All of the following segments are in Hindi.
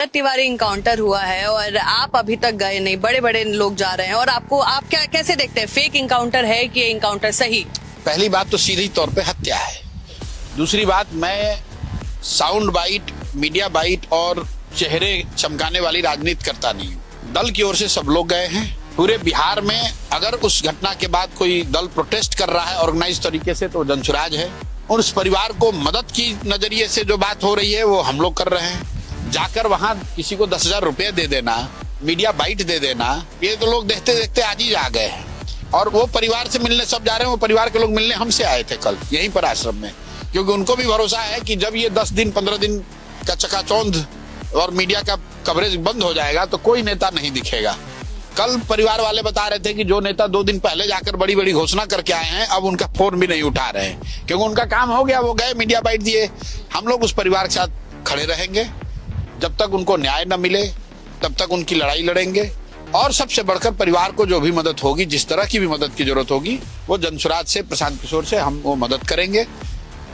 तिवारी इनकाउंटर हुआ है और आप अभी तक गए नहीं, बड़े बड़े लोग जा रहे हैं और आप क्या कैसे देखते हैं? फेक इनकाउंटर है कि ये इनकाउंटर सही? पहली बात तो सीधी तौर पे हत्या है। दूसरी बात, मैं साउंड बाइट, मीडिया बाइट और चेहरे चमकाने वाली राजनीति करता नहीं हूँ। दल की ओर से सब लोग गए हैं। पूरे बिहार में अगर उस घटना के बाद कोई दल प्रोटेस्ट कर रहा है ऑर्गेनाइज तरीके से तो जनसुराज है। और उस परिवार को मदद की नजरिए से जो बात हो रही है वो हम लोग कर रहे हैं। जाकर वहां किसी को 10,000 रुपए दे देना, मीडिया बाइट दे देना, ये तो लोग देखते देखते आज ही आ गए हैं। और वो परिवार से मिलने सब जा रहे हैं। वो परिवार के लोग मिलने हमसे आए थे कल यहीं पर आश्रम में, क्योंकि उनको भी भरोसा है कि जब ये 10 दिन 15 दिन का चकाचौंध और मीडिया का कवरेज बंद हो जाएगा तो कोई नेता नहीं दिखेगा। कल परिवार वाले बता रहे थे कि जो नेता 2 दिन पहले जाकर बड़ी बड़ी घोषणा करके आए हैं अब उनका फोन भी नहीं उठा रहे हैं, क्योंकि उनका काम हो गया, वो गए मीडिया बाइट दिए। हम लोग उस परिवार के साथ खड़े रहेंगे जब तक उनको न्याय न मिले, तब तक उनकी लड़ाई लड़ेंगे। और सबसे बढ़कर परिवार को जो भी मदद होगी, जिस तरह की भी मदद की जरूरत होगी, वो जनसुराज से, प्रशांत किशोर से हम वो मदद करेंगे।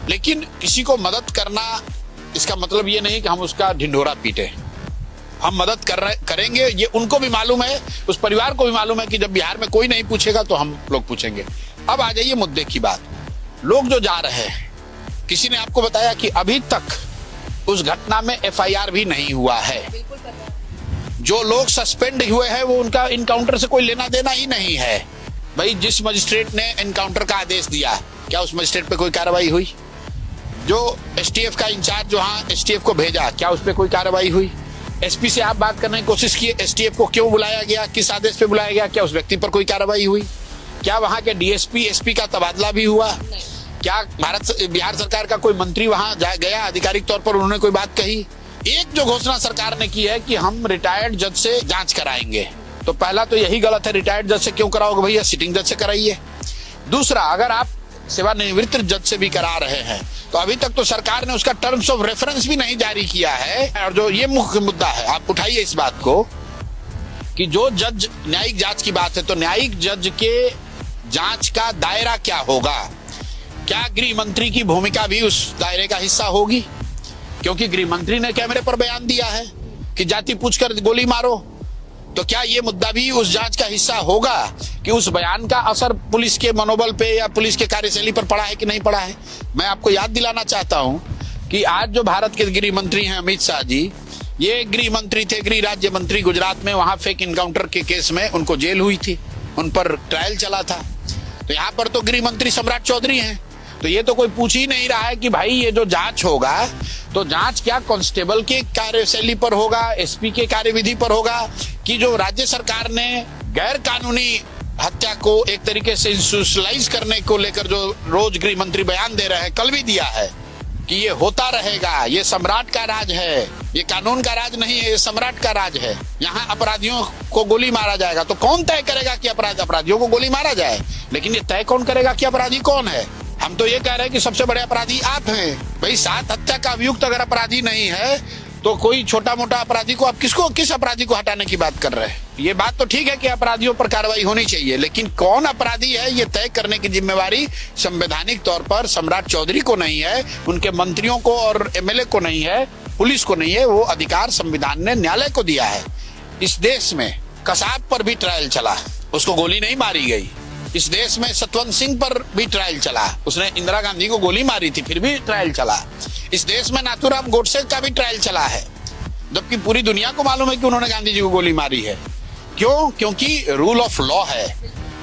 लेकिन किसी को मदद करना इसका मतलब ये नहीं कि हम उसका ढिंढोरा पीटे। हम मदद करेंगे, ये उनको भी मालूम है, उस परिवार को भी मालूम है कि जब बिहार में कोई नहीं पूछेगा तो हम लोग पूछेंगे। अब आ जाइए मुद्दे की बात। लोग जो जा रहे हैं, किसी ने आपको बताया कि अभी तक उस घटना में FIR भी नहीं हुआ है। जो लोग सस्पेंड हुए हैं वो उनका इनकाउंटर से कोई लेना देना ही नहीं है। भाई, जिस मजिस्ट्रेट ने इनकाउंटर का आदेश दिया, क्या उस मजिस्ट्रेट पे कोई कार्रवाई हुई? जो STF का इंचार्ज वहां STF को भेजा, क्या उस पर कोई कार्रवाई हुई? SP से आप बात करने की कोशिश की, STF को क्यों बुलाया गया, किस आदेश पे बुलाया गया, क्या उस व्यक्ति पर कोई कार्रवाई हुई? क्या वहां के DSP SP का तबादला भी हुआ? क्या बिहार सरकार का कोई मंत्री वहां गया, आधिकारिक तौर पर उन्होंने कोई बात कही? एक जो घोषणा सरकार ने की है कि हम रिटायर्ड जज से जांच कराएंगे, तो पहला तो यही गलत है। रिटायर्ड जज से क्यों कराओगे भैया, सिटिंग जज से कराइए। दूसरा, अगर आप सेवानिवृत्त जज से भी करा रहे हैं तो अभी तक तो सरकार ने उसका टर्म्स ऑफ रेफरेंस भी नहीं जारी किया है। और जो ये मुख्य मुद्दा है, आप उठाइए इस बात को कि जो जज, न्यायिक जांच की बात है, तो न्यायिक जज के जांच का दायरा क्या होगा? क्या गृह मंत्री की भूमिका भी उस दायरे का हिस्सा होगी? क्योंकि गृह मंत्री ने कैमरे पर बयान दिया है कि जाति पूछकर गोली मारो, तो क्या ये मुद्दा भी उस जांच का हिस्सा होगा कि उस बयान का असर पुलिस के मनोबल पे या पुलिस के कार्यशैली पर पड़ा है कि नहीं पड़ा है? मैं आपको याद दिलाना चाहता हूं कि आज जो भारत के गृह मंत्री हैं अमित शाह जी, ये गृह मंत्री थे, गृह राज्य मंत्री गुजरात में। वहां फेक इनकाउंटर के केस में उनको जेल हुई थी, उन पर ट्रायल चला था। तो यहाँ पर तो गृह मंत्री सम्राट चौधरी हैं। तो ये तो कोई पूछ ही नहीं रहा है कि भाई ये जो जांच होगा तो जांच क्या कांस्टेबल के कार्यशैली पर होगा, SP के कार्यविधि पर होगा, कि जो राज्य सरकार ने गैर कानूनी हत्या को एक तरीके से इंस्टीट्यूशनलाइज करने को लेकर जो रोज गृह मंत्री बयान दे रहे हैं, कल भी दिया है कि ये होता रहेगा, ये सम्राट का राज है, ये कानून का राज नहीं है, ये सम्राट का राज है। यहाँ अपराधियों को गोली मारा जाएगा। तो कौन तय करेगा कि अपराधियों को गोली मारा जाए? लेकिन ये तय कौन करेगा कि अपराधी कौन है? हम तो ये कह रहे हैं कि सबसे बड़े अपराधी आप हैं। भाई, 7 हत्या का अभियुक्त अगर अपराधी नहीं है तो कोई छोटा मोटा अपराधी को आप किस अपराधी को हटाने की बात कर रहे हैं? ये बात तो ठीक है कि अपराधियों पर कार्रवाई होनी चाहिए, लेकिन कौन अपराधी है ये तय करने की जिम्मेवारी संवैधानिक तौर पर सम्राट चौधरी को नहीं है, उनके मंत्रियों को और MLA को नहीं है, पुलिस को नहीं है। वो अधिकार संविधान ने न्यायालय को दिया है। इस देश में कसाब पर भी ट्रायल चला, उसको गोली नहीं मारी गई। इस देश में सतवंत सिंह पर भी ट्रायल चला, उसने इंदिरा गांधी को गोली मारी थी, फिर भी ट्रायल चला। इस देश में नाथूराम गोडसे का भी ट्रायल चला है, जबकि पूरी दुनिया को मालूम है कि उन्होंने गांधी जी को गोली मारी है। क्यों? क्योंकि रूल ऑफ लॉ है।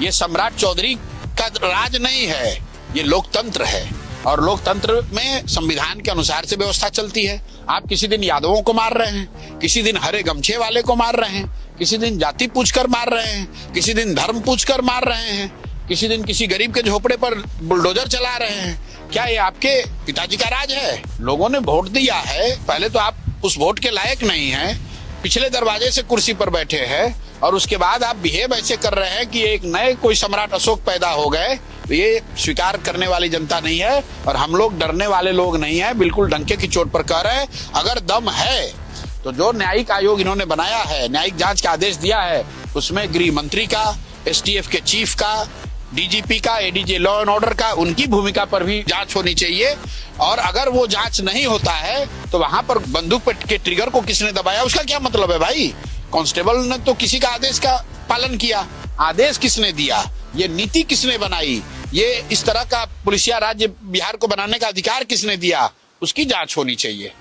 ये सम्राट चौधरी का राज नहीं है, ये लोकतंत्र है। और लोकतंत्र में संविधान के अनुसार से व्यवस्था चलती है। आप किसी दिन यादवों को मार रहे हैं, किसी दिन हरे गमछे वाले को मार रहे हैं, किसी दिन जाति पूछकर मार रहे हैं, किसी दिन धर्म पूछकर मार रहे हैं, किसी दिन किसी गरीब के झोपड़े पर बुलडोजर चला रहे हैं। क्या ये आपके पिताजी का राज है? लोगों ने वोट दिया है, पहले तो आप उस वोट के लायक नहीं हैं, पिछले दरवाजे से कुर्सी पर बैठे हैं, और उसके बाद आप बिहेव ऐसे कर रहे हैं कि एक नए कोई सम्राट अशोक पैदा हो गए। तो ये स्वीकार करने वाली जनता नहीं है, और हम लोग डरने वाले लोग नहीं है। बिल्कुल डंके की चोट पर कह रहे हैं, अगर दम है तो जो न्यायिक आयोग इन्होंने बनाया है, न्यायिक जांच का आदेश दिया है, उसमें गृह मंत्री का, STF के चीफ का, DGP का, ADG लॉ एंड ऑर्डर का, उनकी भूमिका पर भी जांच होनी चाहिए। और अगर वो जांच नहीं होता है तो वहां पर बंदूक के ट्रिगर को किसने दबाया, उसका क्या मतलब है भाई? कांस्टेबल ने तो किसी का आदेश का पालन किया, आदेश किसने दिया, ये नीति किसने बनाई, ये इस तरह का पुलिसिया राज्य बिहार को बनाने का अधिकार किसने दिया, उसकी जांच होनी चाहिए।